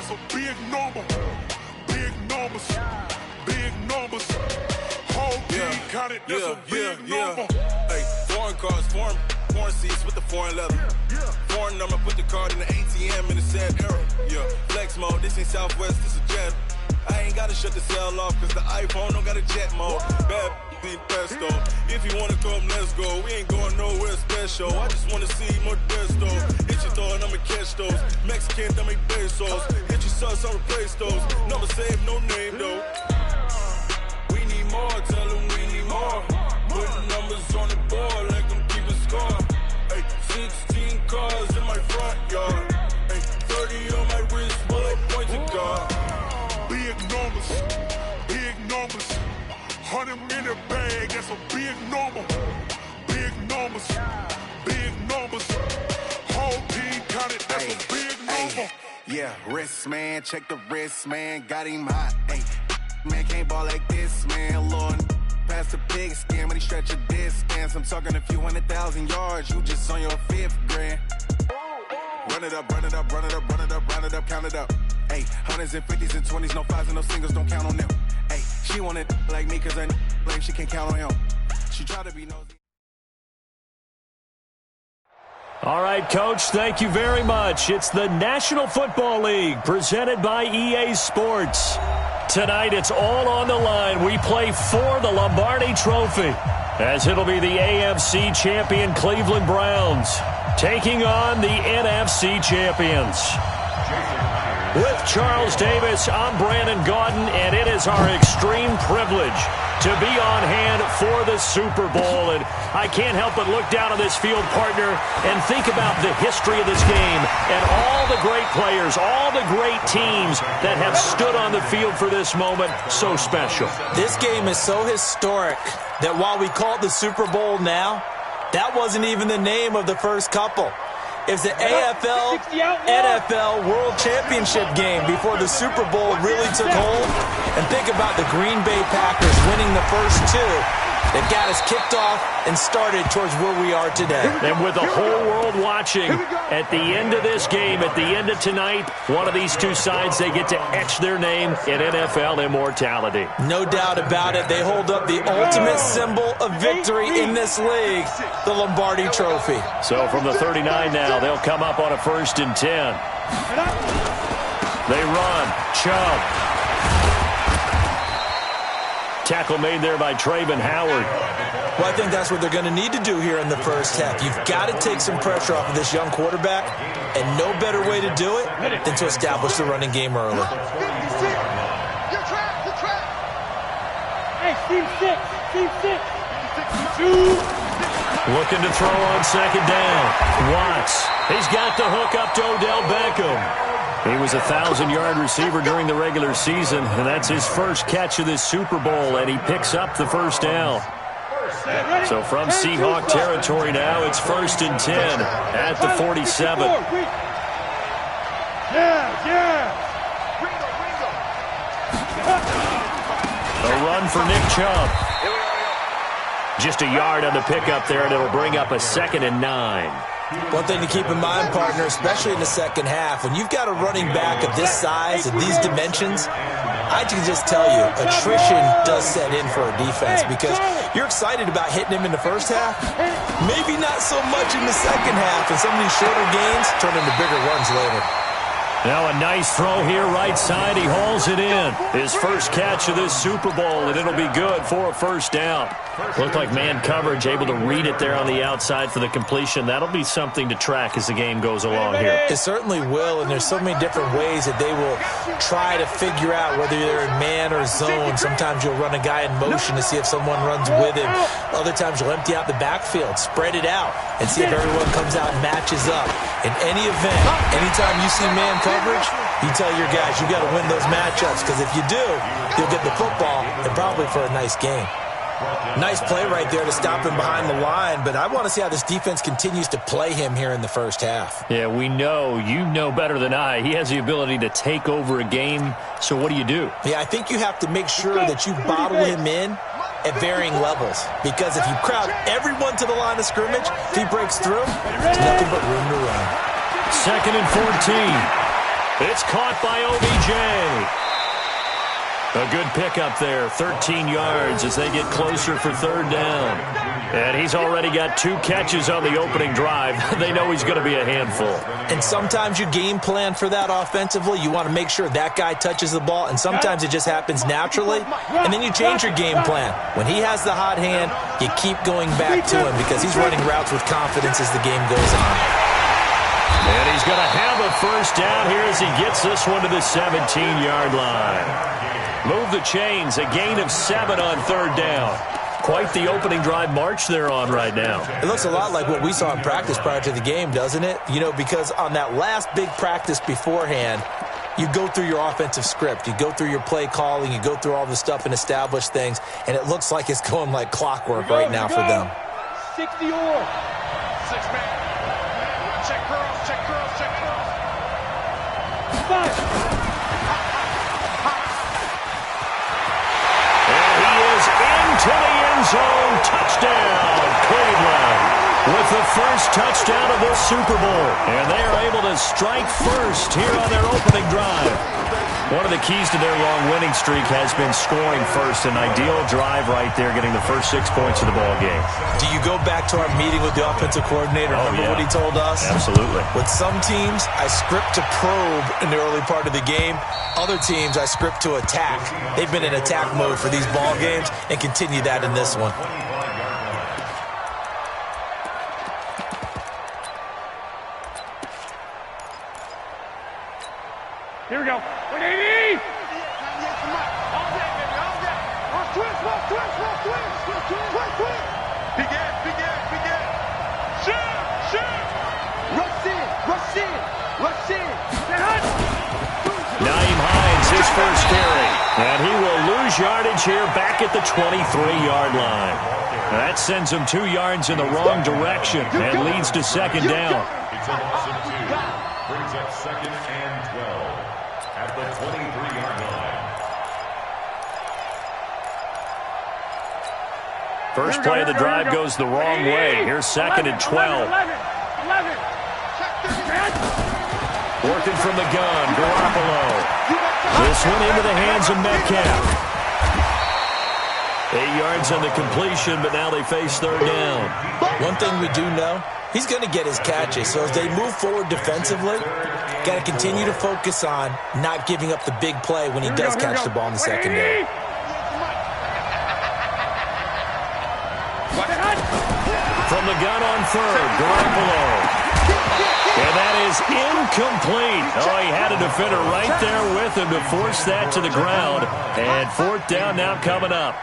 that's a big number. Big numbers, big numbers. Whole team counted, that's a big number. Hey, foreign cars, foreign seats with the foreign leather. Foreign number, put the card in the ATM in the sad era. Yeah, flex mode, this ain't Southwest, this is jet. I ain't gotta shut the cell off, cause the iPhone don't got a jet mode. Bad be pesto. If you wanna come, let's go. We ain't going nowhere special. I just wanna see more desto. Hit your throw and I'ma catch those. Mexican, I'ma make pesos. Hit your sauce, I'll replace those. Number save, no name though. We need more, tell them we need more. Putting numbers on the board, like them keep a score. Hey, 16 cars in my front yard. Hey, 30 on my wrist, bullet pointed car. Big numbers, big numbers. 100 in the bag, that's a big number. Big numbers, big numbers. Whole team counted, that's a big number. Yeah, wrist man, check the wrist man, got him hot. Ay, man can't ball like this, man. Lord, past the pig skin when he stretch a distance. I'm talking a few 100,000 yards, you just on your 5th grand. Run it up, run it up, run it up, run it up, run it up, count it up. Ay, hundreds and 50s and 20s, no 5s and no singles, don't count on them. Ay, she want it like me cause I like she can't count on him. She try to be nosy. All right, Coach, thank you very much. It's the National Football League presented by EA Sports. Tonight, it's all on the line. We play for the Lombardi Trophy, as it'll be the AFC champion Cleveland Browns taking on the NFC champions. With Charles Davis, I'm Brandon Gaudin, and it is our extreme privilege to be on hand for the Super Bowl. And I can't help but look down on this field, partner, and think about the history of this game and all the great players, all the great teams that have stood on the field for this moment. So special. This game is so historic that while we call it the Super Bowl now, that wasn't even the name of the first couple. It's the AFL, NFL World Championship game before the Super Bowl really took hold. And think about the Green Bay Packers winning the first two. They've got us kicked off and started towards where we are today. And with the whole world watching, at the end of this game, at the end of tonight, one of these two sides, they get to etch their name in NFL immortality. No doubt about it. They hold up the ultimate symbol of victory in this league, the Lombardi Trophy. So from the 39 now, they'll come up on a 1st and 10. They run. Chubb. Tackle made there by Trayvon Howard. Well, I think that's what they're going to need to do here in the first half. You've got to take some pressure off of this young quarterback, and no better way to do it than to establish the running game early. Hey, team six. Looking to throw on 2nd down. Watts. He's got the hook up to Odell Beckham. He was a 1,000-yard receiver during the regular season, and that's his first catch of this Super Bowl, and he picks up the 1st down. So from Seahawk territory now, it's 1st and 10 at the 47. A run for Nick Chubb. Just a yard on the pickup there, and it'll bring up a 2nd and 9. One thing to keep in mind, partner, especially in the second half, when you've got a running back of this size and these dimensions, I can just tell you, attrition does set in for a defense because you're excited about hitting him in the first half, maybe not so much in the second half, and some of these shorter gains turn into bigger runs later. Now a nice throw here, right side. He hauls it in. His first catch of this Super Bowl, and it'll be good for a 1st down. Looked like man coverage, able to read it there on the outside for the completion. That'll be something to track as the game goes along here. It certainly will, and there's so many different ways that they will try to figure out whether they're in man or zone. Sometimes you'll run a guy in motion to see if someone runs with him. Other times you'll empty out the backfield, spread it out, and see if everyone comes out and matches up. In any event, anytime you see man coverage, you tell your guys you got to win those matchups, because if you do, you'll get the football and probably for a nice game. Nice play right there to stop him behind the line, but I want to see how this defense continues to play him here in the first half. Yeah, we know. You know better than I. He has the ability to take over a game, so what do you do? Yeah, I think you have to make sure that you bottle him in at varying levels, because if you crowd everyone to the line of scrimmage, if he breaks through, there's nothing but room to run. 2nd and 14. It's caught by OBJ. A good pickup there, 13 yards as they get closer for third down. And he's already got 2 catches on the opening drive. They know he's going to be a handful. And sometimes you game plan for that offensively. You want to make sure that guy touches the ball, and sometimes it just happens naturally. And then you change your game plan. When he has the hot hand, you keep going back to him because he's running routes with confidence as the game goes on. And he's going to have a first down here as he gets this one to the 17-yard line. Move the chains, a gain of 7 on third down. Quite the opening drive march they're on right now. It looks a lot like what we saw in practice prior to the game, doesn't it? You know, because on that last big practice beforehand, you go through your offensive script. You go through your play calling. You go through all the stuff and establish things. And it looks like it's going like clockwork right now for them. 60 or 6-man. Check curls, check curls, check curls. 5. To the end zone, touchdown, Cleveland, with the first touchdown of this Super Bowl. And they are able to strike first here on their opening drive. One of the keys to their long winning streak has been scoring first. An ideal drive right there, getting the first 6 points of the ball game. Do you go back to our meeting with the offensive coordinator? Remember what he told us? Absolutely. With some teams, I script to probe in the early part of the game. Other teams, I script to attack. They've been in attack mode for these ball games and continue that in this one. Here we go. 180! All day, baby, all day. Twist. Begin. Shoot! Rush in. Naeem Hines, his first carry. And he will lose yardage here back at the 23-yard line. That sends him 2 yards in the wrong direction and leads to second down. It's a loss of 2. Brings up 2nd and 12 at the 23-yard line. First play of the drive goes the wrong way. Here's 2nd and 12. 11. Working from the gun, Garoppolo. This one into the hands of Metcalf. 8 yards on the completion, but now they face third down. One thing we do know, he's going to get his catches. So as they move forward defensively, got to continue to focus on not giving up the big play when he does catch the ball in the secondary. From the gun on third, Garoppolo. And that is incomplete. Oh, he had a defender right there with him to force that to the ground. And fourth down now coming up.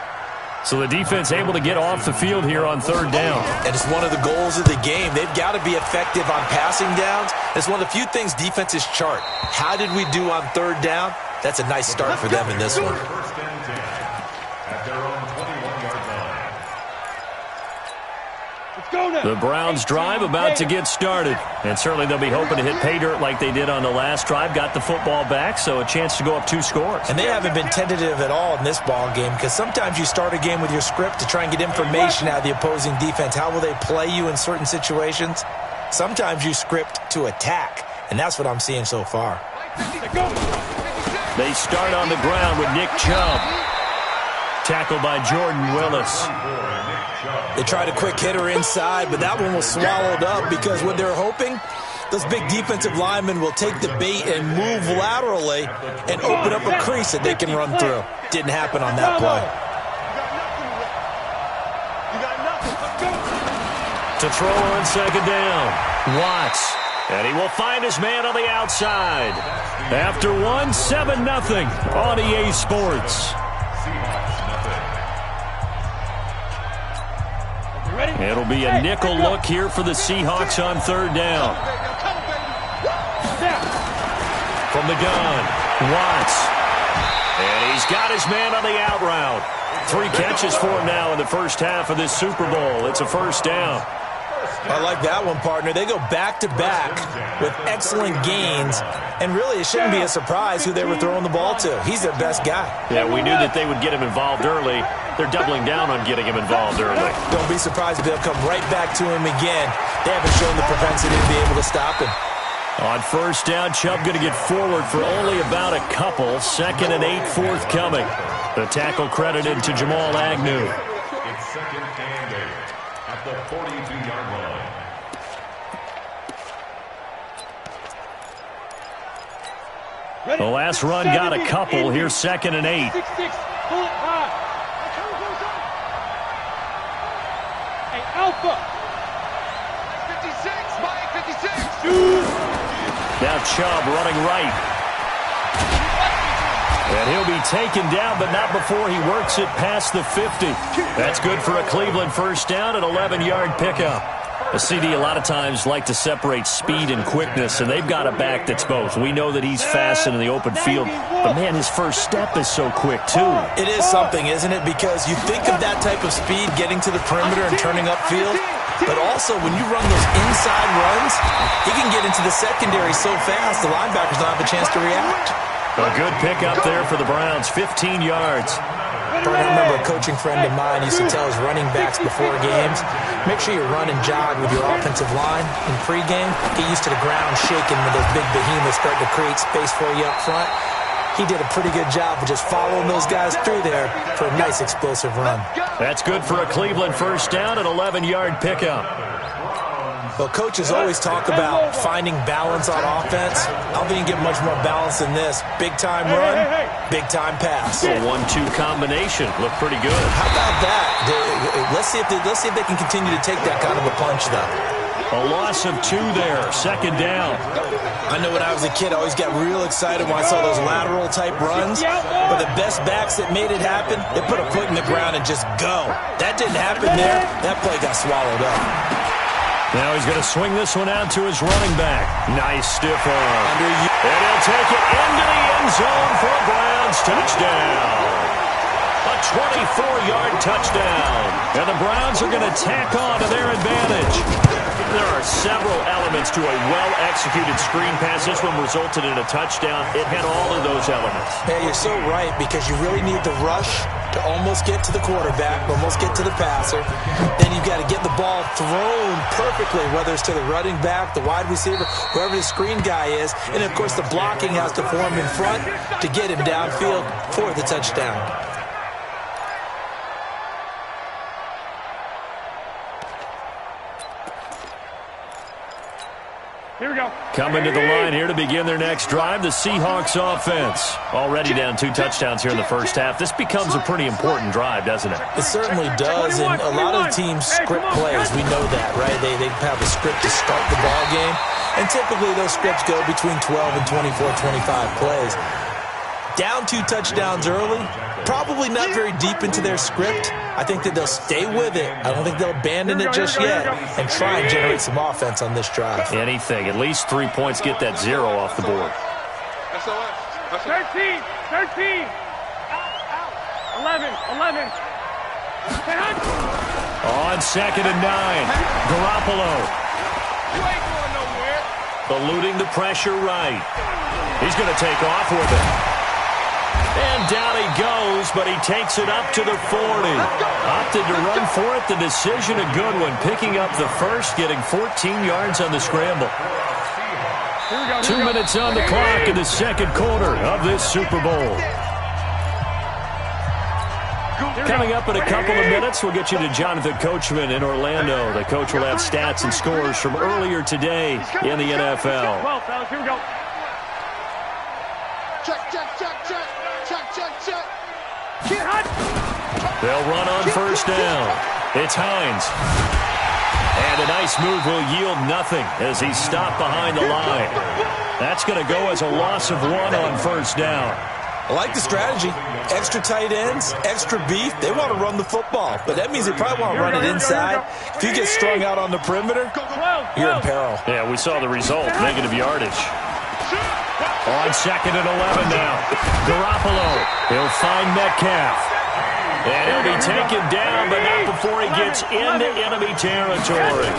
So the defense able to get off the field here on third down. And it's one of the goals of the game. They've got to be effective on passing downs. It's one of the few things defenses chart. How did we do on third down? That's a nice start for them in this one. First and 10 at their own 21-yard line. The Browns drive about to get started. And certainly they'll be hoping to hit pay dirt like they did on the last drive. Got the football back, so a chance to go up 2 scores. And they haven't been tentative at all in this ball game because sometimes you start a game with your script to try and get information out of the opposing defense. How will they play you in certain situations? Sometimes you script to attack, and that's what I'm seeing so far. They start on the ground with Nick Chubb. Tackled by Jordan Willis. They tried a quick hitter inside, but that one was swallowed up because what they're hoping, those big defensive linemen will take the bait and move laterally and open up a crease that they can run through. Didn't happen on that play. To throw on second down, Watts. And he will find his man on the outside. After 7-0 on EA Sports. It'll be a nickel look here for the Seahawks on third down. From the gun, Watts. And he's got his man on the out route. 3 catches for him now in the first half of this Super Bowl. It's a first down. I like that one, partner. They go back-to-back with excellent gains, and really it shouldn't be a surprise who they were throwing the ball to. He's their best guy. Yeah, we knew that they would get him involved early. They're doubling down on getting him involved early. Don't be surprised if they'll come right back to him again. They haven't shown the propensity to be able to stop him. On first down, Chubb going to get forward for only about a couple. 2nd and 8 forthcoming. The tackle credited to Jamal Agnew. It's 2nd and 8 at the 42-yard line. The last run got a couple. Here's 2nd and 8. 6-6. Pull it high. Hey, Alpha. 56. Now Chubb running right. And he'll be taken down, but not before he works it past the 50. That's good for a Cleveland first down, an 11-yard pickup. A CD a lot of times like to separate speed and quickness, and they've got a back that's both. We know that he's fast in the open field, but, man, his first step is so quick, too. It is something, isn't it? Because you think of that type of speed getting to the perimeter and turning upfield, but also when you run those inside runs, he can get into the secondary so fast the linebackers don't have a chance to react. A good pickup there for the Browns, 15 yards. I remember a coaching friend of mine used to tell his running backs before games, make sure you run and jog with your offensive line in pregame. Get used to the ground shaking when those big behemoths start to create space for you up front. He did a pretty good job of just following those guys through there for a nice explosive run. That's good for a Cleveland first down, an 11-yard pickup. Well, coaches always talk about finding balance on offense. I don't think you can get much more balance than this. Big-time run, big-time pass. A 1-2 combination. Looked pretty good. How about that? Let's see if they can continue to take that kind of a punch, though. A loss of 2 there. 2nd down. I know when I was a kid, I always got real excited when I saw those lateral-type runs. But the best backs that made it happen, they put a foot in the ground and just go. That didn't happen there. That play got swallowed up. Now he's going to swing this one out to his running back. Nice stiff arm. And he'll take it into the end zone for a Browns touchdown. A 24-yard touchdown. And the Browns are going to tack on to their advantage. There are several elements to a well-executed screen pass. This one resulted in a touchdown. It had all of those elements. Yeah, you're so right, because you really need the rush to almost get to the quarterback, almost get to the passer. Then you've got to get the ball thrown perfectly, whether it's to the running back, the wide receiver, whoever the screen guy is. And, of course, the blocking has to form in front to get him downfield for the touchdown. Here we go. Coming to the line here to begin their next drive, the Seahawks offense. Already down 2 touchdowns here in the first half. This becomes a pretty important drive, doesn't it? It certainly does, and a lot of the teams script plays. We know that, right? They have a script to start the ball game, and typically those scripts go between 12 and 24, 25 plays. Down 2 touchdowns early, probably not very deep into their script. I think that they'll stay with it. I don't think they'll abandon it just yet and try and generate some offense on this drive. Anything. At least 3 points, get that 0 off the board. 13. 11. On 2nd and 9, Garoppolo. You ain't going nowhere. Eluding the pressure right. He's going to take off with it. And down he goes, but he takes it up to the 40. Opted to run for it. The decision a good one. Picking up the first, getting 14 yards on the scramble. 2 minutes on the clock in the second quarter of this Super Bowl. Coming up in a couple of minutes, we'll get you to Jonathan Coachman in Orlando. The coach will have stats and scores from earlier today in the NFL. Well, fellas, here we go. Get hot. They'll run on first down. It's Hines. And a nice move will yield nothing as he's stopped behind the line. That's going to go as a loss of 1 on first down. I like the strategy. Extra tight ends, extra beef. They want to run the football, but that means they probably want to run it inside. If you get strung out on the perimeter, you're in peril. Yeah, we saw the result, negative yardage. On 2nd and 11 now. Garoppolo. He'll find Metcalf. And he'll be taken down, but not before he gets into enemy territory.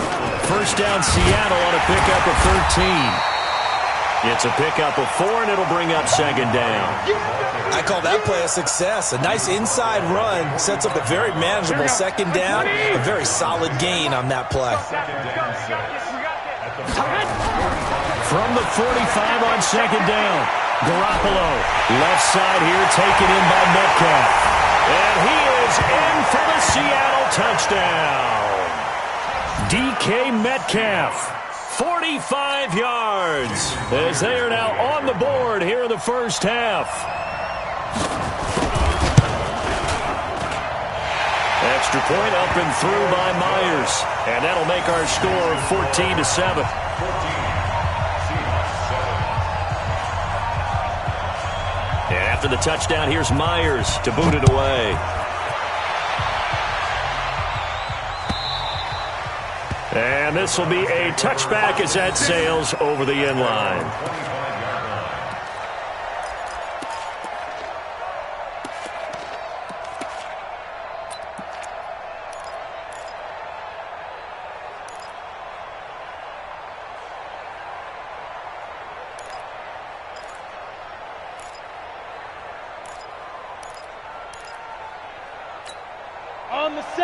First down, Seattle on a pickup of 13. It's a pickup of 4, and it'll bring up 2nd down. I call that play a success. A nice inside run sets up a very manageable 2nd down. A very solid gain on that play. from the 45 on second down. Garoppolo, left side here, taken in by Metcalf. And he is in for the Seattle touchdown. DK Metcalf, 45 yards, as they are now on the board here in the first half. Extra point up and through by Myers. And that'll make our score 14-7. And after the touchdown, here's Myers to boot it away. And this will be a touchback as that sails over the end line.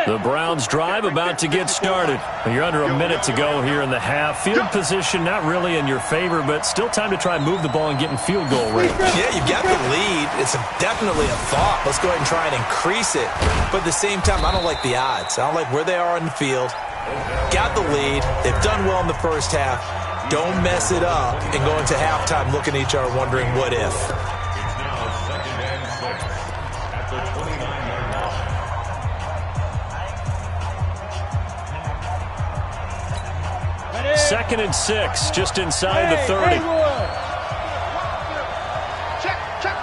The Browns drive about to get started. You're under a minute to go here in the half. Field position not really in your favor, but still time to try and move the ball and get in field goal range. Yeah, you've got the lead. It's definitely a thought. Let's go ahead and try and increase it. But at the same time, I don't like the odds. I don't like where they are in the field. Got the lead. They've done well in the first half. Don't mess it up and go into halftime looking at each other wondering what if. It's now 2nd and 6 at the 29-yard line. Second and 6, just inside the 30. Check 43.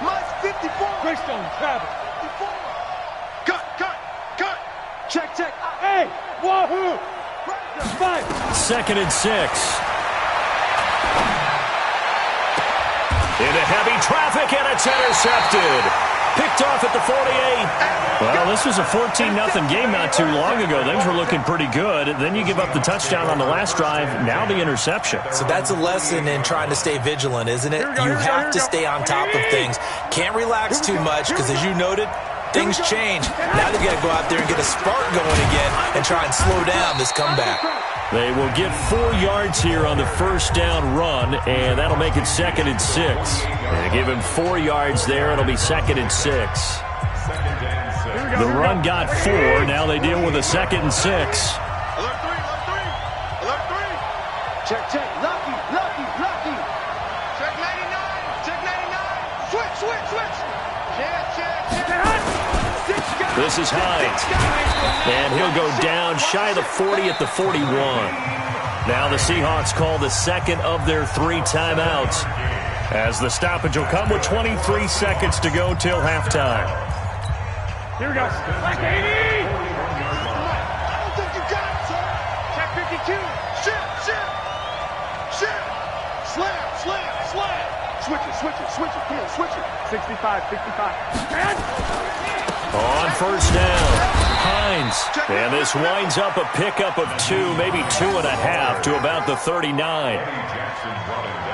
Mine's 54. Greystone, Travis. 54. Cut. Check. Hey, wahoo. 5. Second and 6. Into heavy traffic, and it's intercepted. Picked off at the 48. Well, this was a 14-0 game not too long ago. Things were looking pretty good. Then you give up the touchdown on the last drive. Now the interception. So that's a lesson in trying to stay vigilant, isn't it? You have to stay on top of things. Can't relax too much because, as you noted, things change. Now they've got to go out there and get a spark going again and try and slow down this comeback. They will get 4 yards here on the first down run, and that'll make it 2nd and 6. They give him 4 yards there. It'll be 2nd and 6. The run got 4. Now they deal with a 2nd and 6. Alert 3. Check. Lucky. Check 99. Switch. Check. This is Hines. And he'll go down shy of the 40 at the 41. Now the Seahawks call the second of their 3 timeouts, as the stoppage will come with 23 seconds to go till halftime. Here we go. Like 80. I don't think you got it, sir. Check 52. Shit. Slam. Switch it. Come on, switch it. 65. On first down, Hines. And this winds up a pickup of 2, maybe 2.5 to about the 39.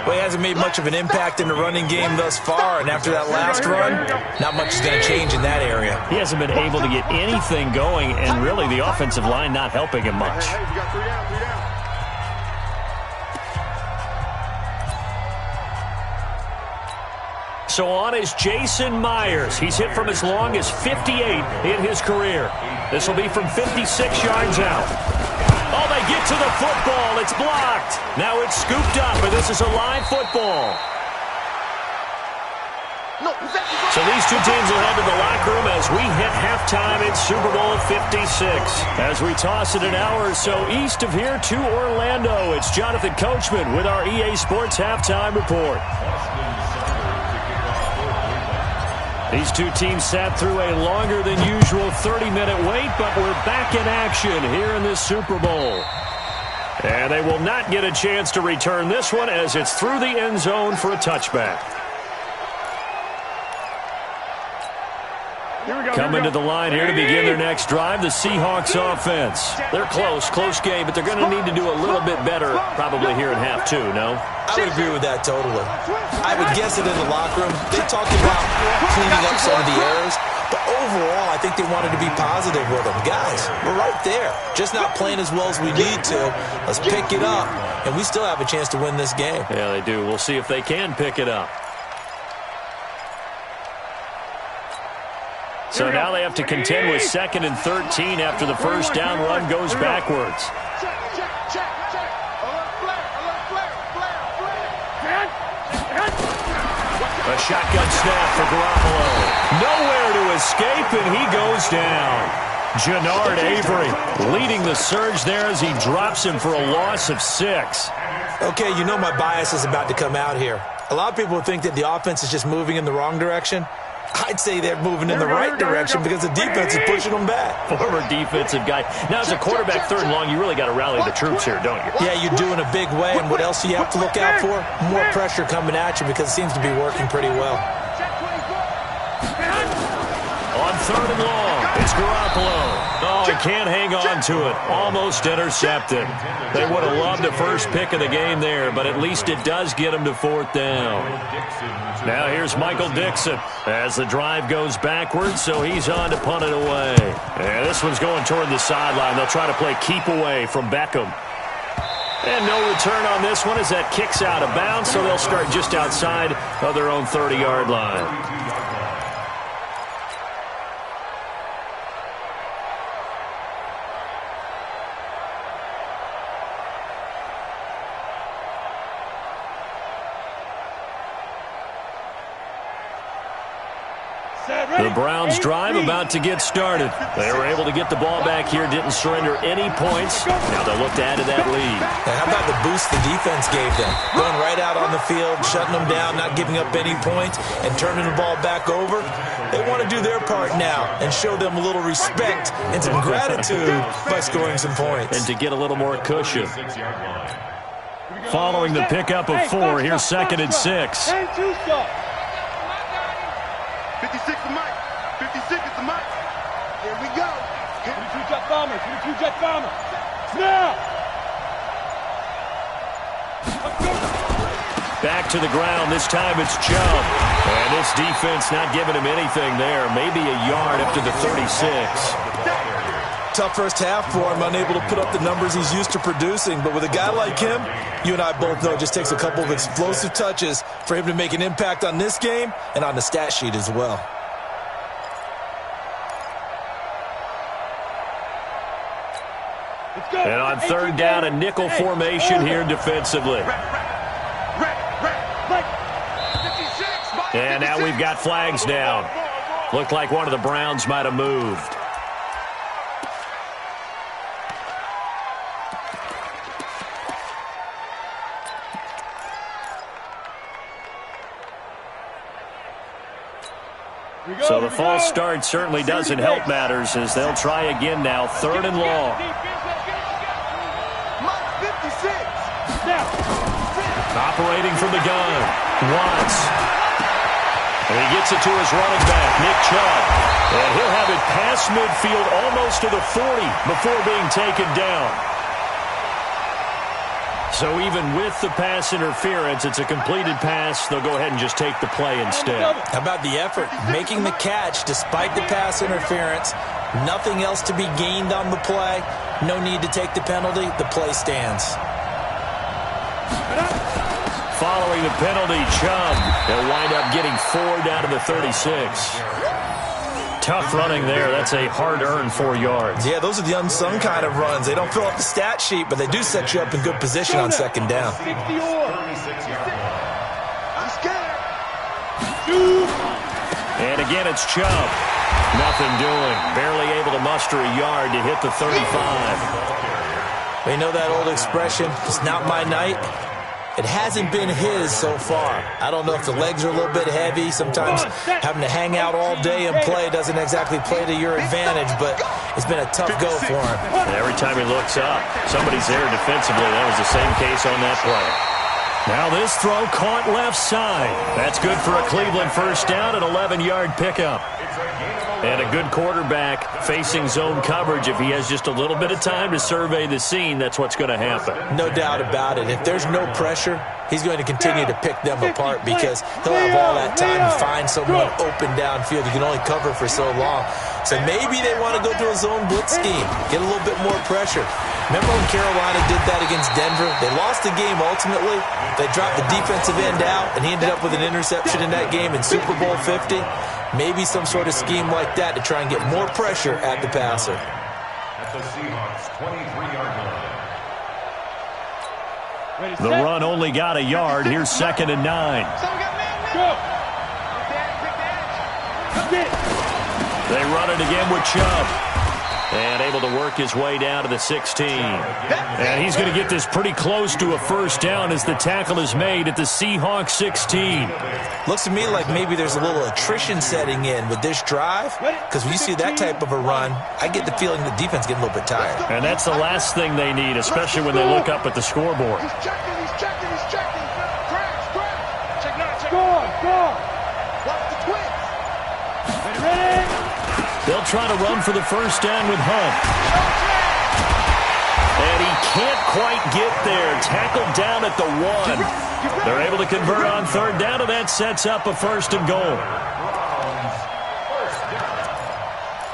Well, he hasn't made much of an impact in the running game thus far, and after that last run, not much is going to change in that area. He hasn't been able to get anything going, and really the offensive line not helping him much. Hey, you got 3 down. So on is Jason Myers. He's hit from as long as 58 in his career. This will be from 56 yards out. Oh, they get to the football. It's blocked. Now it's scooped up, and this is a live football. So these two teams will head to the locker room as we hit halftime in Super Bowl 56. As we toss it an hour or so east of here to Orlando, it's Jonathan Coachman with our EA Sports Halftime Report. These two teams sat through a longer than usual 30-minute wait, but we're back in action here in this Super Bowl. And they will not get a chance to return this one as it's through the end zone for a touchback. Coming to the line here to begin their next drive, the Seahawks offense. They're close game, but they're going to need to do a little bit better probably here in half 2, no? I would agree with that totally. I would guess that in the locker room, they talked about cleaning up some of the errors, But overall, I think they wanted to be positive with him. Guys, we're right there. Just not playing as well as we need to. Let's pick it up, and we still have a chance to win this game. Yeah, they do. We'll see if they can pick it up. So now they have to contend with 2nd and 13 after the first down run goes backwards. A shotgun snap for Garoppolo. Nowhere to escape, and he goes down. Jannard Avery leading the surge there as he drops him for a loss of 6. Okay, you know my bias is about to come out here. A lot of people think that the offense is just moving in the wrong direction. I'd say they're moving in the right direction because the defense is pushing them back. Former defensive guy. Now, as a quarterback 3rd and long, you really got to rally the troops here, don't you? Yeah, you do in a big way. And what else do you have to look out for? More pressure coming at you because it seems to be working pretty well. On 3rd and long, it's Garoppolo. Oh, he can't hang on to it. Almost intercepted. They would have loved the first pick of the game there, but at least it does get him to 4th down. Now here's Michael Dixon as the drive goes backwards, so he's on to punt it away. And this one's going toward the sideline. They'll try to play keep away from Beckham. And no return on this one as that kicks out of bounds, so they'll start just outside of their own 30-yard line. The Browns drive about to get started. They were able to get the ball back here, didn't surrender any points. Now they'll look to add to that lead. Now, how about the boost the defense gave them? Going right out on the field, shutting them down, not giving up any points, and turning the ball back over. They want to do their part now and show them a little respect and some gratitude by scoring some points. And to get a little more cushion. Following the pickup of 4, here's 2nd and 6. 56 to Mike. 56 is the Mike. Here we go. 22 jet bombers. 22 jet bombers. Now. Back to the ground. This time it's Chubb. And this defense not giving him anything there. Maybe a yard up to the 36. Tough first half for him, unable to put up the numbers he's used to producing. But with a guy like him, you and I both know it just takes a couple of explosive touches for him to make an impact on this game and on the stat sheet as well. And on 3rd down, a nickel formation here defensively. And now we've got flags down. Looked like one of the Browns might have moved. So the false start certainly doesn't help matters as they'll try again now. 3rd and long. Operating from the gun. Watts. And he gets it to his running back, Nick Chubb. And he'll have it past midfield almost to the 40 before being taken down. So even with the pass interference, it's a completed pass. They'll go ahead and just take the play instead. How about the effort? Making the catch despite the pass interference. Nothing else to be gained on the play. No need to take the penalty. The play stands. Following the penalty, Chubb. They'll wind up getting 4 down to the 36. Tough running there. That's a hard-earned 4 yards. Yeah, those are the unsung kind of runs. They don't fill up the stat sheet, but they do set you up in good position on 2nd down. And again, it's Chubb. Nothing doing. Barely able to muster a yard to hit the 35. We know that old expression, it's not my night. It hasn't been his so far. I don't know if the legs are a little bit heavy. Sometimes having to hang out all day and play doesn't exactly play to your advantage, but it's been a tough go for him. And every time he looks up, somebody's there defensively. That was the same case on that play. Now this throw caught left side. That's good for a Cleveland first down, an 11-yard pickup. And a good quarterback facing zone coverage. If he has just a little bit of time to survey the scene, that's what's going to happen. No doubt about it. If there's no pressure, he's going to continue to pick them apart because he'll have all that time to find someone open downfield. You can only cover for so long. So maybe they want to go to a zone blitz scheme, get a little bit more pressure. Remember when Carolina did that against Denver? They lost the game ultimately. They dropped the defensive end out, and he ended up with an interception in that game in Super Bowl 50. Maybe some sort of scheme like that to try and get more pressure at the passer. At the Seahawks' 23-yard line. The run only got a yard. Here's 2nd and 9. Go. They run it again with Chubb. And able to work his way down to the 16. And he's going to get this pretty close to a first down as the tackle is made at the Seahawks 16. Looks to me like maybe there's a little attrition setting in with this drive, because when you see that type of a run, I get the feeling the defense getting a little bit tired. And that's the last thing they need, especially when they look up at the scoreboard. He's checking. Crash. Score. Watch the twins. Ready? They'll try to run for the first down with Hunt. And he can't quite get there. Tackled down at the 1. They're able to convert on 3rd down, and that sets up a 1st and goal.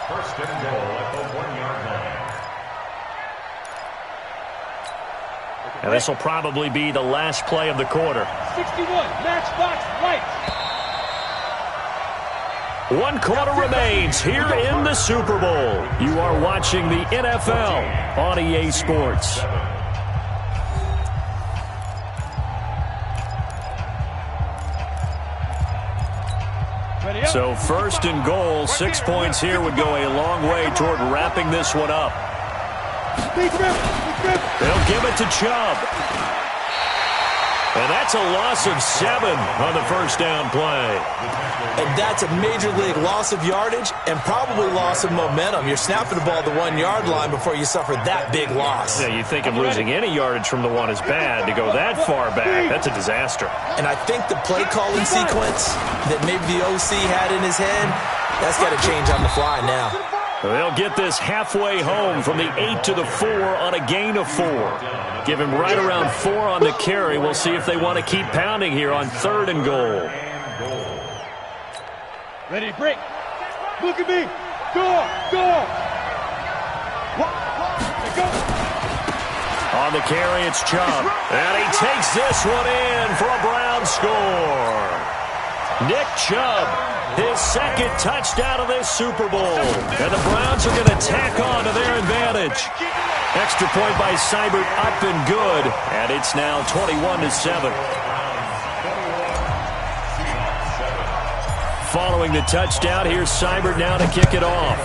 First and goal at the 1-yard line. And this will probably be the last play of the quarter. 61, matchbox right. 1 quarter remains here in the Super Bowl. You are watching the NFL on EA Sports. So 1st and goal, 6 points here would go a long way toward wrapping this one up. They'll give it to Chubb. And that's a loss of 7 on the first down play. And that's a major league loss of yardage and probably loss of momentum. You're snapping the ball at the 1-yard line before you suffer that big loss. Yeah, you think of losing any yardage from the 1 is bad. To go that far back, that's a disaster. And I think the play calling sequence that maybe the OC had in his head, that's got to change on the fly now. They'll get this halfway home from the 8 to the 4 on a gain of 4. Give him right around 4 on the carry. We'll see if they want to keep pounding here on 3rd and goal. Ready to break. Look at me. Go. On the carry, it's Chubb. And he takes this one in for a Brown score. Nick Chubb, his 2nd touchdown of this Super Bowl. And the Browns are going to tack on to their advantage. Extra point by Seibert up and good. And it's now 21-7. Following the touchdown, here's Seibert now to kick it off.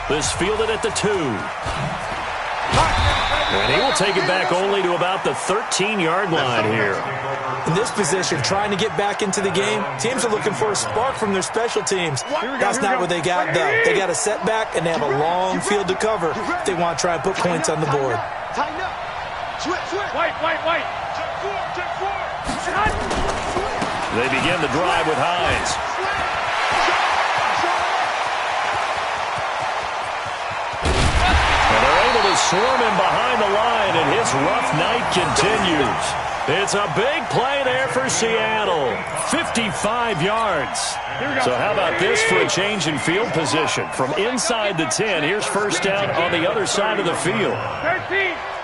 This fielded at the 2. And he will take it back only to about the 13-yard line here. In this position, trying to get back into the game, teams are looking for a spark from their special teams. That's not what they got, though. They got a setback, and they have a long field to cover if they want to try and put points on the board. Tighten up. Switch. White. Check 4. They begin the drive with Hines. And they're able to swarm him behind the line, and his rough night continues. It's a big play there for Seattle. 55 yards. So how about this for a change in field position? From inside the 10, here's first down on the other side of the field.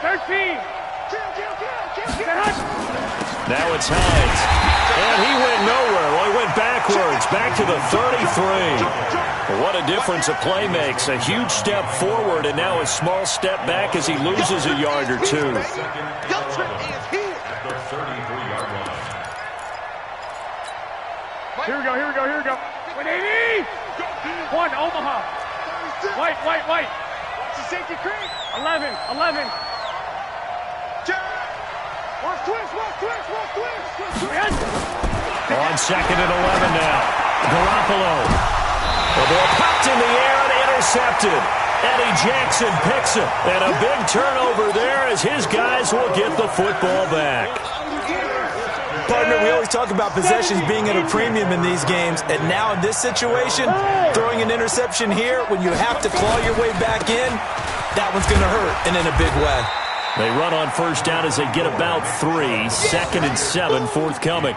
13. Now it's Hines. And he went nowhere. Well, he went backwards, back to the 33. What a difference a play makes. A huge step forward and now a small step back as he loses a yard or 2. Here we go. 180. 1, Omaha. White. Watch the safety creep. 11. Watch twist. On 2nd and 11 now. Garoppolo. The ball popped in the air and intercepted. Eddie Jackson picks it. And a big turnover there as his guys will get the football back. Partner, we always talk about possessions being at a premium in these games, and now in this situation, throwing an interception here when you have to claw your way back in, that one's going to hurt, and in a big way. They run on first down as they get about 3. 2nd and 7 forthcoming.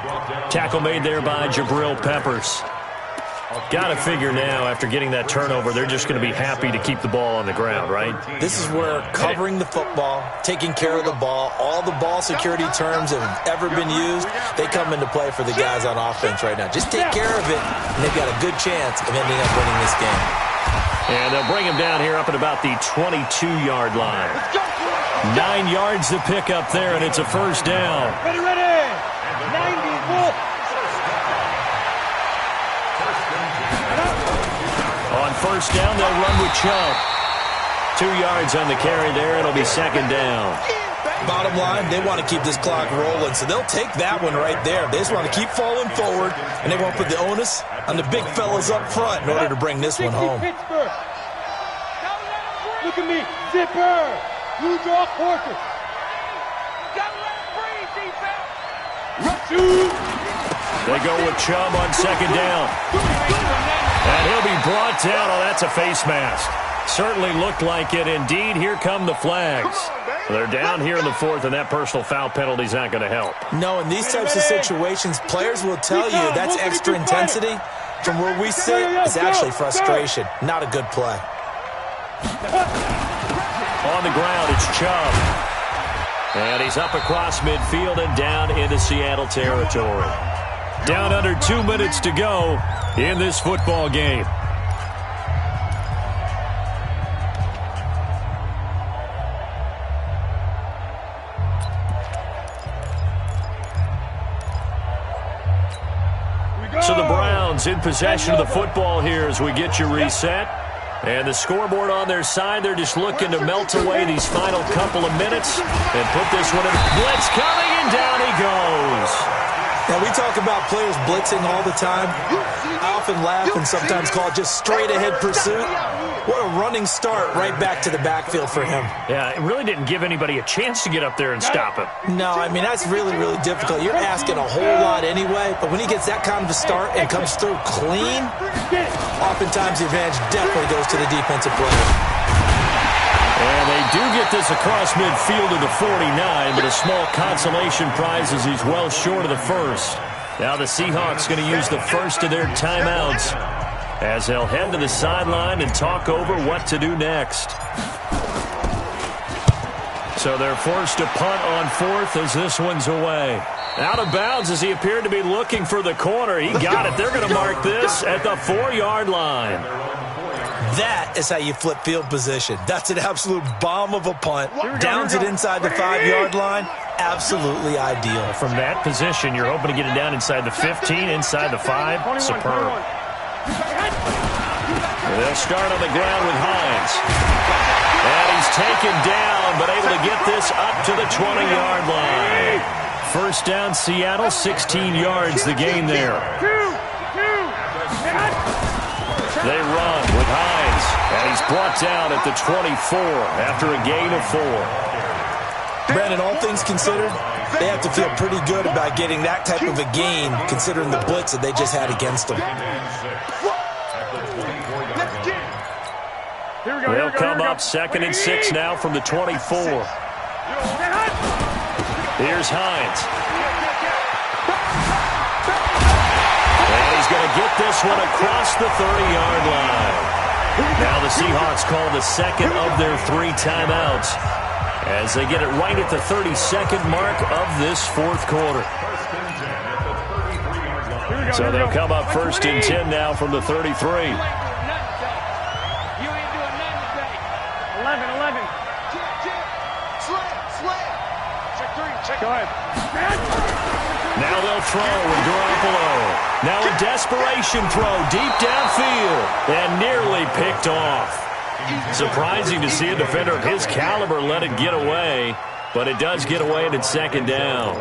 Tackle made there by Jabril Peppers. Got to figure now, after getting that turnover, they're just going to be happy to keep the ball on the ground, right? This is where covering the football, taking care of the ball, all the ball security terms that have ever been used, they come into play for the guys on offense right now. Just take care of it, and they've got a good chance of ending up winning this game. And they'll bring him down here up at about the 22-yard line. 9 yards to pick up there, and it's a first down. Ready, ready. 90, On first down, they'll run with Chubb. 2 yards on the carry there. It'll be 2nd down. Bottom line, they want to keep this clock rolling, so they'll take that one right there. They just want to keep falling forward, and they won't put the onus on the big fellas up front in order to bring this one home. Look at me, zipper. You draw horses. They go with Chubb on 2nd down. And he'll be brought down. Oh, that's a face mask. Certainly looked like it. Indeed, here come the flags. They're down here in the 4th, and that personal foul penalty is not going to help. No, in these types of situations, players will tell you that's extra intensity. From where we sit, it's actually frustration. Not a good play. On the ground, it's Chubb. And he's up across midfield and down into Seattle territory. Down under 2 minutes to go in this football game. So the Browns in possession of the football here as we get you reset. And the scoreboard on their side, they're just looking to melt away these final couple of minutes and put this one in. Blitz coming, and down he goes. Now, we talk about players blitzing all the time. I often laugh and sometimes call it just straight-ahead pursuit. What a running start right back to the backfield for him. Yeah, it really didn't give anybody a chance to get up there and stop him. No, I mean, that's really, really difficult. You're asking a whole lot anyway, but when he gets that kind of a start and comes through clean, oftentimes the advantage definitely goes to the defensive player. And they do get this across midfield to the 49, but a small consolation prize as he's well short of the first. Now the Seahawks going to use the first of their timeouts as they'll head to the sideline and talk over what to do next. So they're forced to punt on 4th as this one's away. Out of bounds as he appeared to be looking for the corner. He got it. They're going to mark this at the 4-yard line. That is how you flip field position. That's an absolute bomb of a punt. Downs it inside the 5-yard line. Absolutely ideal. From that position, you're hoping to get it down inside the 15, inside the 5. Superb. They'll start on the ground with Hines. And he's taken down, but able to get this up to the 20-yard line. First down, Seattle, 16 yards the gain there. They run with Hines, and he's brought down at the 24 after a gain of 4. Brandon, all things considered, they have to feel pretty good about getting that type of a gain, considering the blitz that they just had against them. They'll come up 2nd and 6 now from the 24. Here's Hines. And he's going to get this one across the 30-yard line. Now the Seahawks call the second of their 3 timeouts as they get it right at the 32nd mark of this 4th quarter. So they'll come up 1st and 10 now from the 33. 11. Go ahead. Now they'll throw with Garoppolo. Now a desperation throw deep downfield and nearly picked off. Surprising to see a defender of his caliber let it get away, but it does get away and it's 2nd down.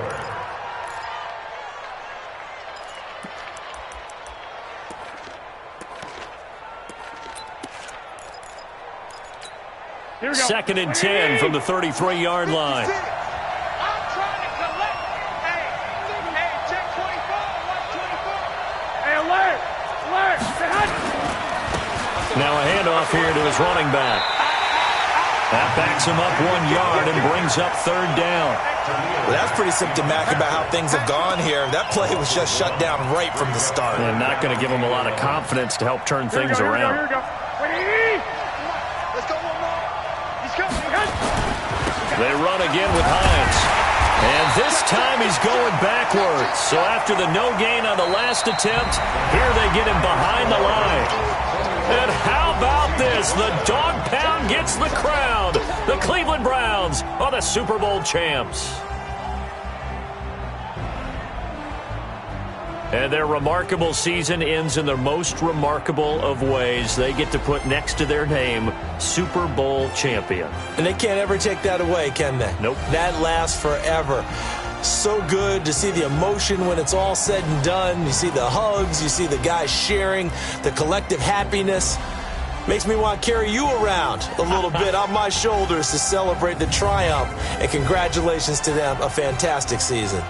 2nd and 10 from the 33-yard line. I'm trying to collect. Hey, check 24. Watch 24. Hey, alert. Now a handoff here to his running back. That backs him up 1 yard and brings up 3rd down. Well, that's pretty symptomatic about how things have gone here. That play was just shut down right from the start. And not going to give him a lot of confidence to help turn things around. Here we go. Let's go one more. He's coming. They run again with Hines. And this time he's going backwards. So after the no gain on the last attempt, here they get him behind the line. And how about this? The dog pound gets the crown. The Cleveland Browns are the Super Bowl champs. And their remarkable season ends in the most remarkable of ways. They get to put next to their name, Super Bowl champion. And they can't ever take that away, can they? Nope. That lasts forever. So good to see the emotion when it's all said and done. You see the hugs. You see the guys sharing, the collective happiness. Makes me want to carry you around a little bit on my shoulders to celebrate the triumph. And congratulations to them. A fantastic season.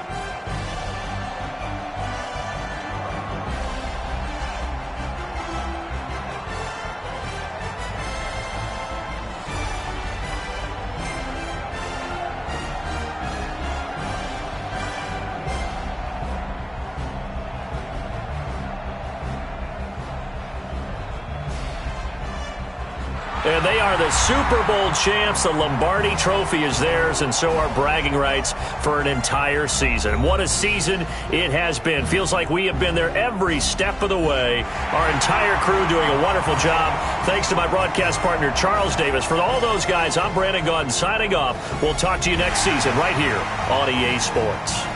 And they are the Super Bowl champs. The Lombardi Trophy is theirs, and so are bragging rights for an entire season. What a season it has been. Feels like we have been there every step of the way. Our entire crew doing a wonderful job. Thanks to my broadcast partner, Charles Davis. For all those guys, I'm Brandon Gaudin signing off. We'll talk to you next season right here on EA Sports.